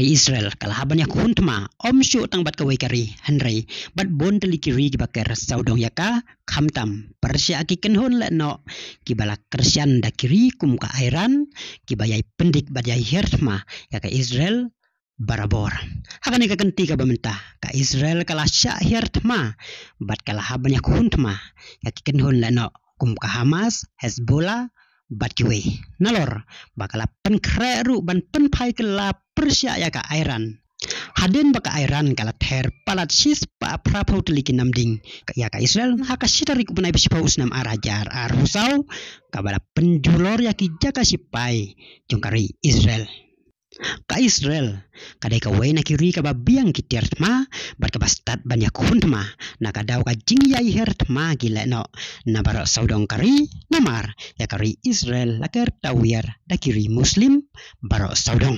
kari Israel kalahaban yak huntma om syu tang bat kawai kari Henry bat bon teli kiri kibaker saudong yaka khamtam persya ki kenhon le no kibala Kristyan da kiri kum ka Iran kibayai pendik badai hertma yaka Israel barabor hakani ka kenti ka bamenta ka Israel kala sya hertma bat kalahaban yak huntma yak kenhon le no kum ka Hamas Hezbollah bat kiwe nalor bakala penkreru ban penpai kala persya ya ka Iran haden baka Iran kala ter palat sis pa prapau teliki namding ya ka Israel haka sitari kupunai bisipaus nam arajar arusau kabala penjulor ya ki jaka sipai jongkari Israel ka Israel kadai ka wena kiri ka babiang kitiertma bat ka bastat banyak huntma na kadaw ka jingyai hertma gila no na baro saudong kari namar ya kari Israel laker tawir da kiri muslim baro saudong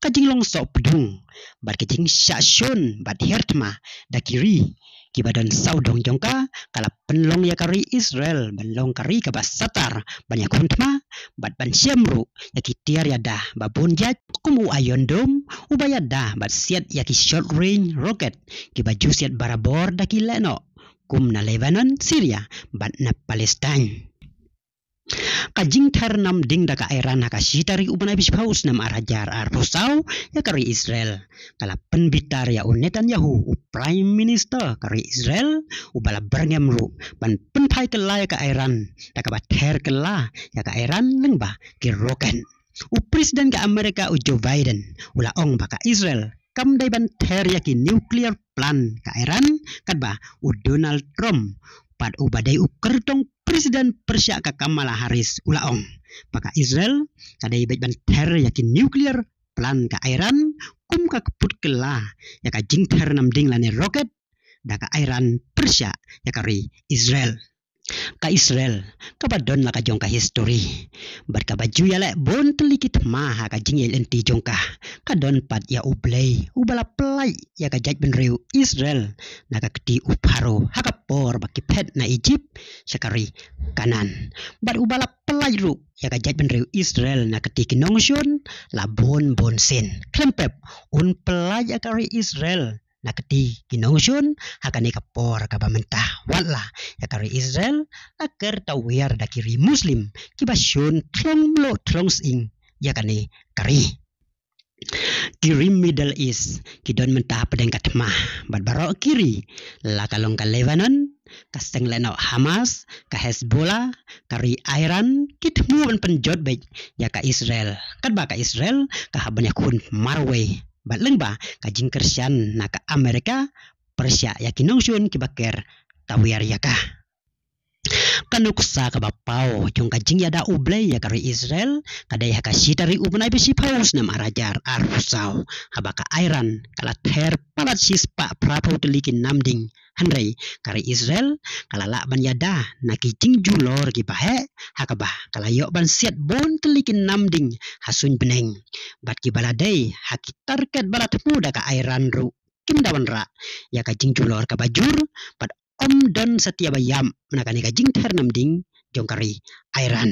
kajinglong so pedung bat kajing syashon bat hertma da kiri kibadan saudong jongka kala penlong ya kari Israel banlong kari ka basatar banyak huntma bat ban syamru ya kitiar ya dah babun jat kumu ayon dom ubaya dah bat siat ya ki short range rocket kibaju siat barabor da ki leno kum na Lebanon Syria bat na Palestine kajing tar nam ding da ka Iran haka sitari ubanai bispaus nam arajar arusau ya kari Israel kala penbitar ya Netanyahu prime minister kari Israel ubala berngam ban penpai kela ya ka Iran da ka bater kela ya ka Iran lengba ki roken presiden ka Amerika Joe Biden ula ong baka Israel kam dai ban ter ya ki nuclear plan ka Iran kadba Donald Trump pad ubadai kertong presiden Persia ka Kamala Harris ulaong maka Israel kadai baik ban ter yakin nuclear plan ka Iran kum ka keput kela ya ka jing ter nam ding lane roket da ka Iran Persia ya kari Israel ka Israel kabadon la ka jong ka history bat ka baju ya le bon telikit ma ha ka jing el enti jong ka kadon pat ya ublay ubala pelai ya ka jaj ben reu Israel na ka keti uparo ha ka por baki pet na Egypt sakari kanan bat ubala pelai ru ya ka jaj ben reu Israel na keti kinongsion la bon sen klempep un pelai ya kari Israel na keti kinongsion hakane ka por ka bamentah wala ya kari Israel aker tawir da kiri muslim kibasyon tlong sing ya kane kari kiri Middle East kidon mentah pedeng katma bat baro kiri la kalong ka Lebanon kasteng leno Hamas ka Hezbollah kari Iran kitmu ban penjot baik ya ka Israel kad ba ka Israel ka habanya kun marwe bat lengba ka jing Kristyan na ka Amerika Persia ya kinongsyun kibaker tawir ya ka kanuksa ka bapau jong ka jing yada ublay ya kari Israel kadai haka sitari ubnai bisipaus nam arajar arusau habaka Iran kala ter palat sispa prapau telikin namding Henry kari Israel kala la ban yada na ki jing julor ki bahe hakabah kala yok ban siat bon telikin namding hasun beneng bat ki baladai haki target balat muda ka Iran ru kim dawan ra ya ka jing julor ka bajur bat om dan setia bayam menakani ka jing ter namding jong kari Iran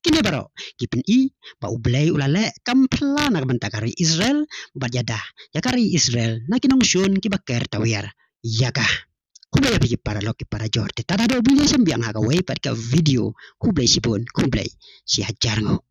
kini baro kipin i ba ublay ulale kampla na banta kari Israel bat yada ya kari Israel na kinongsyun ki baker tawir yaga kublay biji para loki para jor tada do bilya sembiang haka way pat ka video kublay sipun kublay si hajar ngo